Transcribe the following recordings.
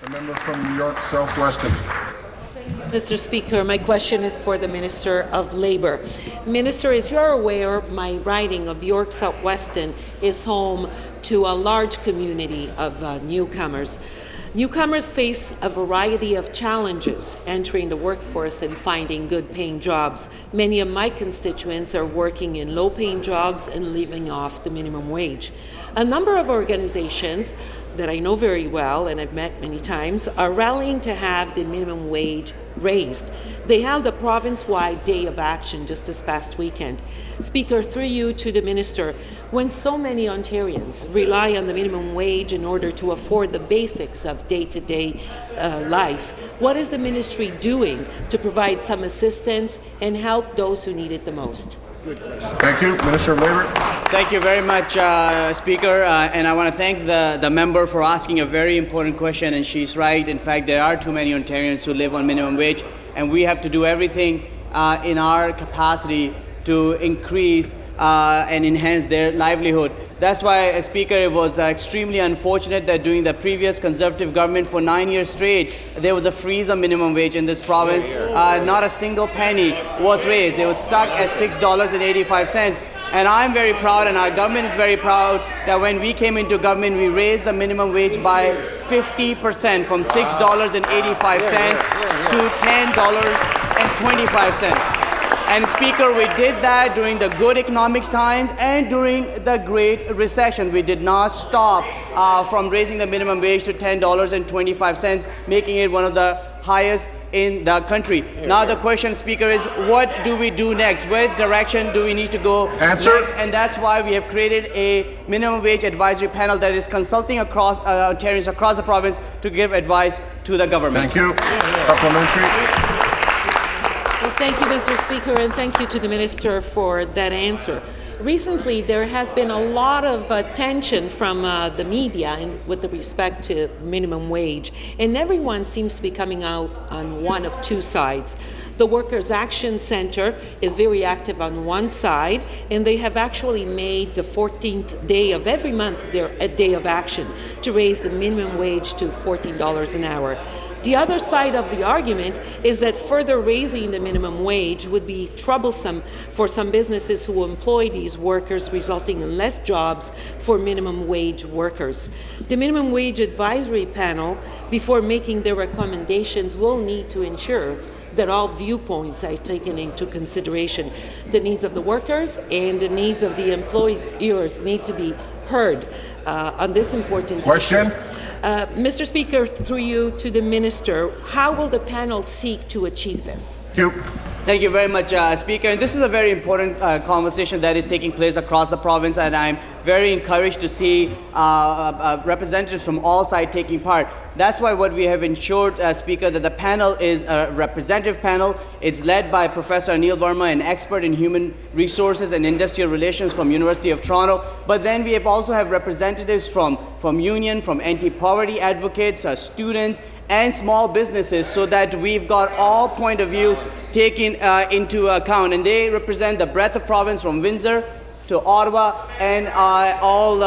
The member from New York South-Weston. Mr. Speaker, my question is for the Minister of Labour. Minister, as you're aware, my riding of York South-Weston is home to a large community of newcomers. Newcomers face a variety of challenges entering the workforce and finding good-paying jobs. Many of my constituents are working in low-paying jobs and living off the minimum wage. A number of organizations that I know very well and I've met many times are rallying to have the minimum wage raised. They held a province-wide day of action just this past weekend. Speaker, through you to the Minister, when so many Ontarians rely on the minimum wage in order to afford the basics of day-to-day life, what is the Ministry doing to provide some assistance and help those who need it the most? Thank you. Minister of Labour. Thank you very much, Speaker, and I want to thank the member for asking a very important question, and she's right. In fact, there are too many Ontarians who live on minimum wage, and we have to do everything in our capacity to increase and enhance their livelihood. That's why, Speaker, it was extremely unfortunate that during the previous Conservative government for 9 years straight, there was a freeze on minimum wage in this province. Not a single penny was raised. It was stuck at $6.85. And I'm very proud, and our government is very proud, that when we came into government, we raised the minimum wage by 50%, from $6.85 to $10.25. And Speaker, we did that during the good economics times and during the Great Recession. We did not stop from raising the minimum wage to $10.25, making it one of the highest in the country. Now the question, Speaker, is what do we do next? What direction do we need to go next? And that's why we have created a minimum wage advisory panel that is consulting across Ontarians across the province to give advice to the government. Thank you. Supplementary. Well, thank you, Mr. Speaker, and thank you to the Minister for that answer. Recently, there has been a lot of tension from the media with respect to minimum wage, and everyone seems to be coming out on one of two sides. The Workers' Action Centre is very active on one side, and they have actually made the 14th day of every month a day of action to raise the minimum wage to $14 an hour. The other side of the argument is that further raising the minimum wage would be troublesome for some businesses who employ these workers, resulting in less jobs for minimum wage workers. The Minimum Wage Advisory Panel, before making their recommendations, will need to ensure that all viewpoints are taken into consideration. The needs of the workers and the needs of the employers need to be heard on this important question. issue. Mr. Speaker, through you to the Minister, how will the panel seek to achieve this? Thank you. Thank you very much, Speaker. And this is a very important conversation that is taking place across the province, and I'm very encouraged to see representatives from all sides taking part. That's why what we have ensured, Speaker, that the panel is a representative panel. It's led by Professor Anil Verma, an expert in human resources and industrial relations from University of Toronto. But then we also have representatives from union, from anti-poverty advocates, students, and small businesses, so that we've got all point of views taken into account. And they represent the breadth of province from Windsor to Ottawa and all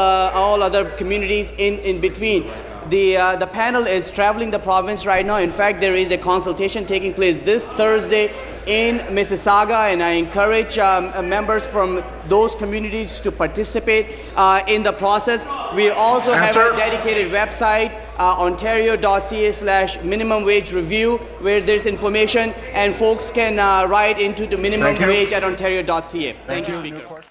other communities in between. The panel is traveling the province right now. In fact, there is a consultation taking place this Thursday in Mississauga, and I encourage members from those communities to participate in the process. We also have a dedicated website, ontario.ca/minimum wage review, where there's information and folks can write into the minimum wage at ontario.ca. Thank you, Speaker.